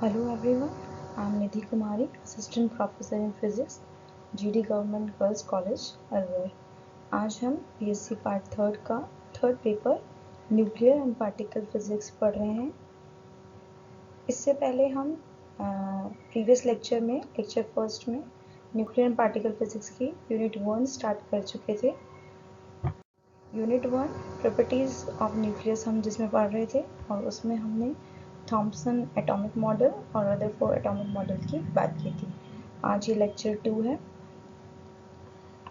Hello everyone, I am Nidhi Kumari, Assistant Professor in Physics, GD Government Girls College, Alwar. आज हम PSC part third का third paper nuclear and particle physics पढ़ रहे हैं। इससे पहले हम प्रीवियस लेक्चर में लेक्चर फर्स्ट में न्यूक्लियर एंड पार्टिकल फिजिक्स की यूनिट 1 स्टार्ट कर चुके थे। यूनिट 1 प्रॉपर्टीज़ ऑफ न्यूक्लियस हम जिसमें पढ़ रहे थे और उसमें हमने थॉम्पसन एटॉमिक मॉडल और रदरफोर्ड एटॉमिक मॉडल की बात की थी। आज ये लेक्चर 2 है।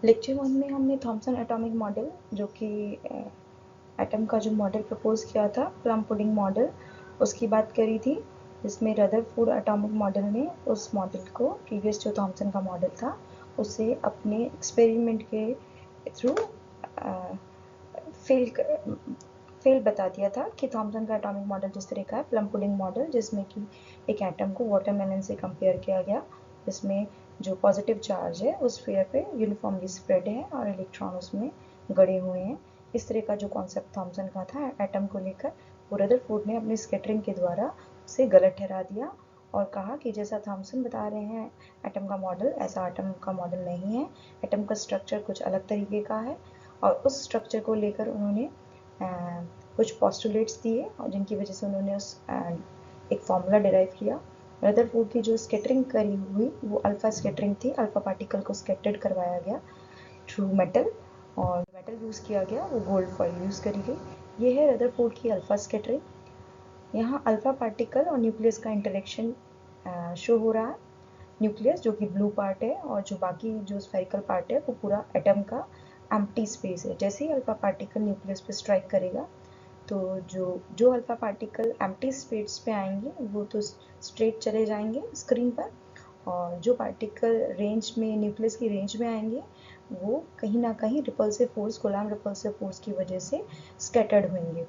लेक्चर 1 में हमने थॉम्पसन एटॉमिक मॉडल जो कि एटम का जो मॉडल प्रपोज किया था प्लम पुडिंग मॉडल, उसकी बात करी थी, जिसमें रदरफोर्ड एटॉमिक मॉडल ने उस मॉडल को प्रीवियस जो थॉम्पसन का मॉडल था उसे अपने एक्सपेरिमेंट के थ्रू फेल बता दिया था कि थॉम्पसन का एटॉमिक मॉडल जिस तरह का है प्लम पुडिंग मॉडल, जिसमें कि एक एटम को वाटरमेलन से कंपेयर किया गया, जिसमें जो पॉजिटिव चार्ज है उस स्फीयर पे यूनिफॉर्मली स्प्रेड है और इलेक्ट्रॉन उसमें गड़े हुए हैं। इस तरह का जो कॉन्सेप्ट थॉम्पसन का था एटम को लेकर, वो रदरफोर्ड ने अपनी स्कैटरिंग के द्वारा उसे गलत ठहरा दिया और कहा कि जैसा थॉम्पसन बता रहे हैं एटम का मॉडल, ऐसा एटम का मॉडल नहीं है, एटम का स्ट्रक्चर कुछ अलग तरीके का है। और उस स्ट्रक्चर को लेकर उन्होंने कुछ पोस्टुलेट्स दिए और जिनकी वजह से उन्होंने उस एक फॉर्मूला डिराइव किया। रदरफोर्ड की जो स्कैटरिंग करी हुई वो अल्फा स्कैटरिंग थी, अल्फा पार्टिकल को स्कैटर्ड करवाया गया थ्रू मेटल और मेटल यूज़ किया गया वो गोल्ड फॉइल यूज़ करी गई। ये है रदरफोर्ड की अल्फा स्कैटरिंग। यहाँ अल्फा पार्टिकल और न्यूक्लियस का इंटरेक्शन शो हो रहा है। न्यूक्लियस जो कि ब्लू पार्ट है और जो बाकी जो स्फेरिकल पार्ट है वो पूरा एटम का एम्प्टी स्पेस है। जैसे ही अल्फा पार्टिकल न्यूक्लियस पे स्ट्राइक करेगा तो जो अल्फा पार्टिकल एम्प्टी स्पेस पे आएंगे वो तो स्ट्रेट चले जाएंगे स्क्रीन पर, और जो पार्टिकल रेंज में न्यूक्लियस की रेंज में आएंगे वो कहीं ना कहीं repulsive force, Coulomb repulsive force की वजह से स्कैटर्ड होंगे।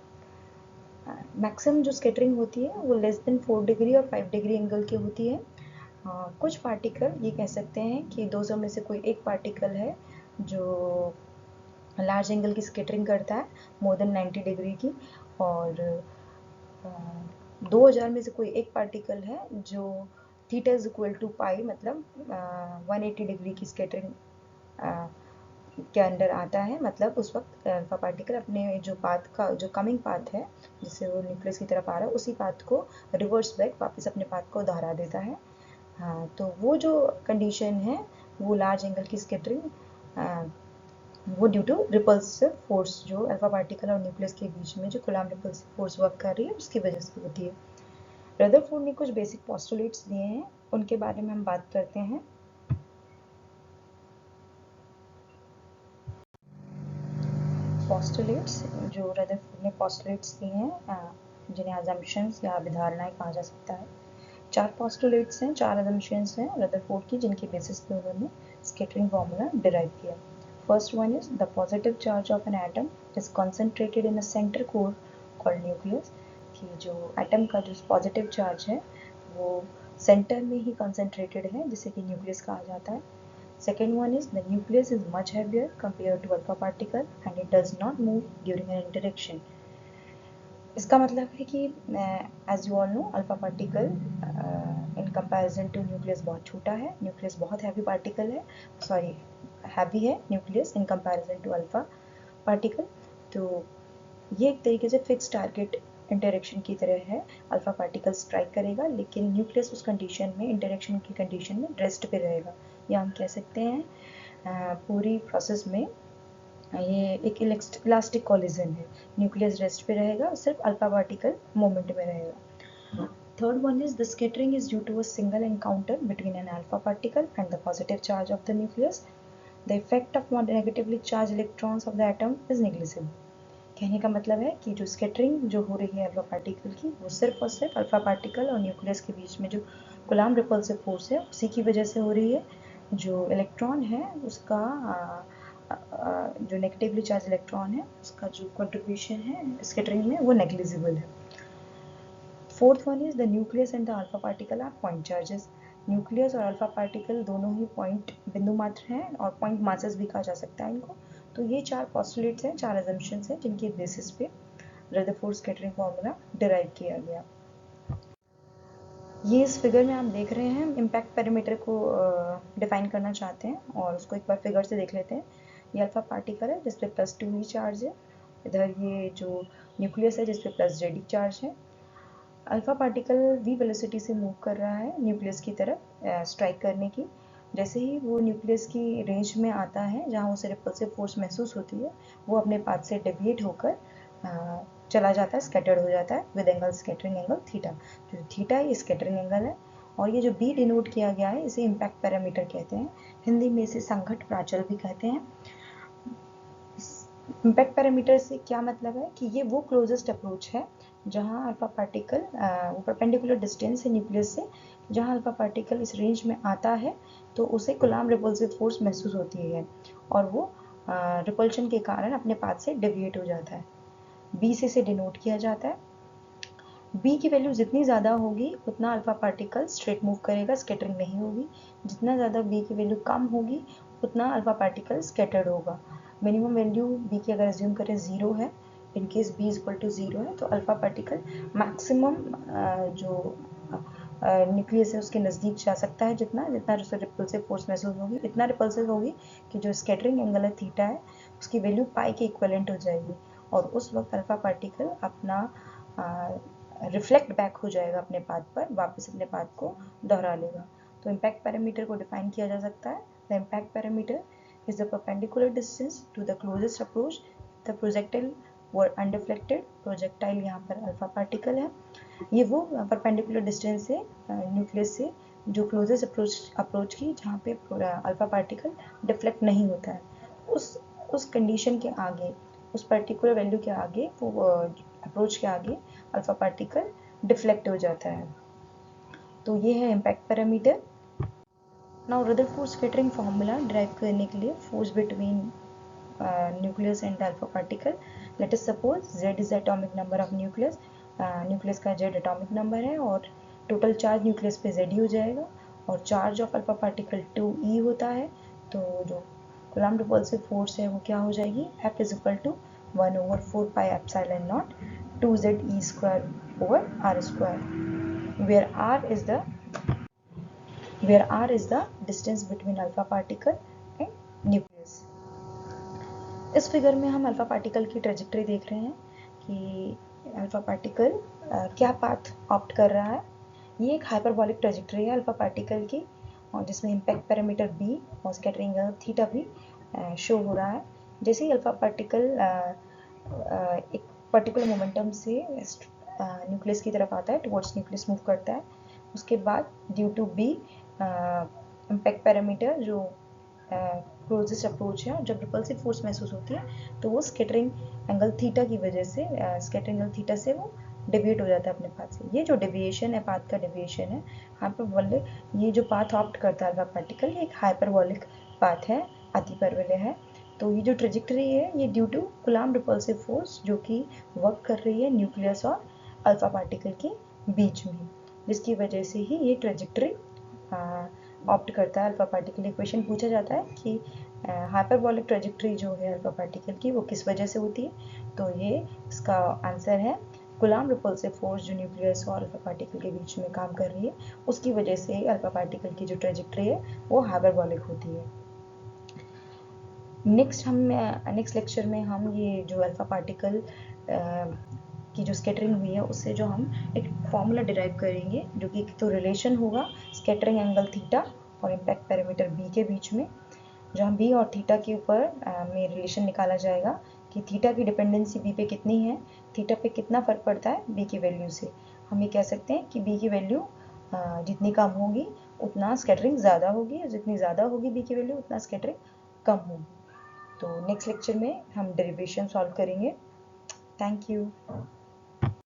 मैक्सिमम जो स्कैटरिंग होती है वो लेस देन 4 डिग्री और 5 डिग्री एंगल की होती है। कुछ पार्टिकल ये कह सकते हैं कि 200 में से कोई एक पार्टिकल है जो लार्ज एंगल की स्कैटरिंग करता है मोर देन 90 डिग्री की, और 2000 में से कोई एक पार्टिकल है जो थीटा इज इक्वल टू पाई, मतलब 180 डिग्री की स्कैटरिंग के अंदर आता है। मतलब उस वक्त अल्फा पार्टिकल अपने जो पाथ का जो कमिंग पाथ है जिससे वो न्यूक्लियस की तरफ आ रहा है उसी पाथ को रिवर्स बैक वापस अपने पाथ को दोहरा देता है। हाँ, तो वो जो कंडीशन है वो लार्ज एंगल की स्कैटरिंग वो ड्यू टू रिपल्सिव फोर्स जो अल्फा पार्टिकल और न्यूक्लियस के बीच में जो कूलॉम रिपल्सिव फोर्स वर्क कर रही है उसकी वजह से होती है। रदरफोर्ड ने कुछ बेसिक पोस्टुलेट्स दिए हैं, उनके बारे में हम बात करते हैं। पोस्टुलेट्स जो रदरफोर्ड ने पोस्टुलेट्स दिए हैं जिन्हें अजम्पशंस या अभिधारणाएं कहा जा सकता है। 4 पोस्टुलेट्स हैं, 4 अजम्पशंस हैं रदरफोर्ड की, जिनके बेसिस पे उन्होंने स्कैटरिंग फॉर्मूला डिराइव किया। First one is the positive charge of an atom is concentrated in a center core called nucleus, कि जो एटम का जो पॉजिटिव चार्ज है वो सेंटर में ही कंसंट्रेटेड है जिसे कि न्यूक्लियस कहा जाता है। Second one is the nucleus is much heavier compared to alpha particle and it does not move during an interaction. इसका मतलब है कि as you all know alpha particle in comparison to nucleus बहुत छोटा है, न्यूक्लियस बहुत heavy particle है, sorry heavy है nucleus in comparison to alpha particle. तो ये एक तरीके से फिक्स टारगेट इंटरेक्शन की तरह है, अल्फा पार्टिकल स्ट्राइक करेगा लेकिन न्यूक्लियस उस कंडीशन में, इंटरेक्शन की कंडीशन में रेस्ट पे रहेगा, या हम कह सकते हैं पूरी प्रोसेस में ये एक इलास्टिक कोलिजन है। न्यूक्लियस रेस्ट पे रहेगा, सिर्फ अल्फा पार्टिकल मोमेंट में रहेगा। Third one is the scattering is due to a single encounter between an alpha particle and the positive charge of the nucleus. The effect of more negatively charged electrons of the atom is negligible. कहने का मतलब है कि जो scattering जो हो रही है अल्फा पार्टिकल की वो सिर्फ और सिर्फ अल्फा पार्टिकल और न्यूक्लियस के बीच में जो कूलॉम रिपल्सिव फोर्स है उसी की वजह से हो रही है। जो इलेक्ट्रॉन है उसका जो नेगेटिवली चार्ज इलेक्ट्रॉन है उसका जो कंट्रीब्यूशन है स्कैटरिंग में वो नेग्लिजिबल है। Fourth one is the nucleus and the alpha particle are point charges. Nucleus और अल्फा पार्टिकल दोनों ही पॉइंट बिंदु मात्र हैं और पॉइंट मासेस भी कहा जा सकता है इनको। तो ये 4 पोस्टुलेट्स हैं, 4 अजम्पशंस हैं जिनके बेसिस पे रदरफोर्ड स्कैटरिंग फॉर्मूला डिराइव किया गया। ये इस फिगर में आप देख रहे हैं, इम्पैक्ट पैरामीटर को डिफाइन करना चाहते हैं और उसको एक बार फिगर से देख लेते हैं। ये अल्फा पार्टिकल है जिस पे +2 ही चार्ज है, इधर ये जो न्यूक्लियस है जिस पे +JD चार्ज है। अल्फा पार्टिकल v वेलोसिटी से मूव कर रहा है न्यूक्लियस की तरफ स्ट्राइक करने की। जैसे ही वो न्यूक्लियस की रेंज में आता है जहाँ उसे रिपल्सिव फोर्स महसूस होती है, वो अपने पाथ से डेविएट होकर चला जाता है, स्कैटर्ड हो जाता है with angle scattering angle theta. जो थीटा है ये स्कैटरिंग एंगल है और ये जो b डिनोट किया गया है इसे इम्पैक्ट पैरामीटर कहते हैं। हिंदी में इसे संघट्ट प्राचल भी कहते हैं। इम्पैक्ट पैरामीटर से क्या मतलब है कि ये वो क्लोजेस्ट अप्रोच है जहाँ अल्फा पार्टिकल वो परपेंडिकुलर डिस्टेंस है न्यूक्लियस से, जहाँ अल्फा पार्टिकल इस रेंज में आता है तो उसे कूलम्ब रिपल्सिव फोर्स महसूस होती है और वो रिपल्शन के कारण अपने पाथ से डेविएट हो जाता है। बी से इसे डिनोट किया जाता है। बी की वैल्यू जितनी ज़्यादा होगी उतना अल्फा पार्टिकल स्ट्रेट मूव करेगा, स्कैटरिंग नहीं होगी। जितना ज़्यादा बी की वैल्यू कम होगी उतना अल्फा पार्टिकल स्कैटर्ड होगा। मिनिमम वैल्यू बी की अगर एज्यूम करें 0 है, in case b equal to 0 है, तो अल्फा पार्टिकल मैक्सिमम जो न्यूक्लियस है उसके नज़दीक जा सकता है। जितना जितना उसे रिपल्सिव फोर्स महसूस होगी, इतना रिपल्सिव होगी कि जो स्कैटरिंग एंगल है थीटा है उसकी वैल्यू पाई के इक्वलेंट हो जाएगी और उस वक्त अल्फा पार्टिकल अपना रिफ्लेक्ट बैक हो जाएगा अपने पाथ पर, वापस अपने पाथ को दोहरा लेगा। तो इम्पैक्ट पैरामीटर को डिफाइन किया जा सकता है। The impact parameter is the perpendicular distance to the closest approach the projectile were undeflected। projectile यहाँ पर अल्फा पार्टिकल है, ये वो परपेंडिकुलर डिस्टेंस है न्यूक्लियस से जो क्लोजेस्ट अप्रोच की जहाँ पे अल्फा पार्टिकल डिफ्लेक्ट नहीं होता है। उस कंडीशन के आगे, उस पर्टिकुलर वैल्यू के आगे, वो अप्रोच के आगे अल्फा पार्टिकल डिफ्लेक्ट हो जाता है। तो ये है impact parameter. Now Rutherford scattering formula derive करने के लिए force between nucleus and alpha particle. Let us suppose z is atomic number of nucleus, nucleus का z एटॉमिक नंबर है और टोटल चार्ज न्यूक्लियस पे z ही हो जाएगा और charge of alpha particle 2e होता है। तो जो कूलम्ब रिपल्सिव फोर्स है वो क्या हो जाएगी, F is equal to 1/4 pi epsilon naught 2ze square over r square, where r is the distance between alpha particle and nucleus। इस फिगर में हम अल्फा पार्टिकल की ट्रेजेक्टरी देख रहे हैं कि अल्फा पार्टिकल क्या पाथ ऑप्ट कर रहा है। ये एक हाइपरबॉलिक ट्रेजेक्टरी है अल्फा पार्टिकल की और जिसमें इम्पैक्ट पैरामीटर b और स्कैटरिंग एंगल थीटा भी शो हो रहा है। जैसे ही अल्फा पार्टिकल एक पर्टिकुलर मोमेंटम से न्यूक्लियस की तरफ आता है, टुवर्ड्स न्यूक्लियस मूव करता है, उसके बाद due to b impact parameter जो क्लोजेस्ट अप्रोच है, जब रिपल्सिव फोर्स महसूस होती है तो वो स्कैटरिंग एंगल थीटा की वजह से स्कैटरिंग एंगल थीटा से वो डेविएट हो जाता है अपने पाथ से। ये जो डेविएशन है, पाथ का डेविएशन है, हाइपरबॉलिक, ये जो पाथ ऑप्ट करता है अल्फा पार्टिकल, ये एक हाइपरबॉलिक पाथ है, अतिपरवलय है। तो ये जो ट्रेजेक्टरी है ये due to Coulomb repulsive force जो कि वर्क कर रही है न्यूक्लियस और अल्फा पार्टिकल के बीच में, जिसकी वजह से ही ये ट्रेजेक्टरी ऑप्ट करता है अल्फा पार्टिकल। इक्वेशन पूछा जाता है कि हाइपरबॉलिक ट्रेजेक्टरी जो है अल्फा पार्टिकल की वो किस वजह से होती है, तो ये इसका आंसर है कूलम्ब रिपल्सिव फोर्स जो न्यूक्लियस और अल्फा पार्टिकल के बीच में काम कर रही है, उसकी वजह से अल्फा पार्टिकल की जो ट्रेजेक्टरी है वो हाइपरबॉलिक होती है। नेक्स्ट लेक्चर में हम ये जो अल्फा पार्टिकल की जो स्कैटरिंग हुई है उससे जो हम एक फॉर्मूला डिराइव करेंगे जो कि तो रिलेशन होगा स्कैटरिंग एंगल थीटा और इम्पैक्ट पैरामीटर b के बीच में, जहाँ b और थीटा के ऊपर में रिलेशन निकाला जाएगा कि थीटा की डिपेंडेंसी b पे कितनी है, थीटा पे कितना फ़र्क पड़ता है b की वैल्यू से। हम ये कह सकते हैं कि b की वैल्यू जितनी कम होगी उतना स्कैटरिंग ज़्यादा होगी, जितनी ज़्यादा होगी b की वैल्यू उतना स्कैटरिंग कम होगी। तो नेक्स्ट लेक्चर में हम डेरिवेशन सॉल्व करेंगे। Thank you.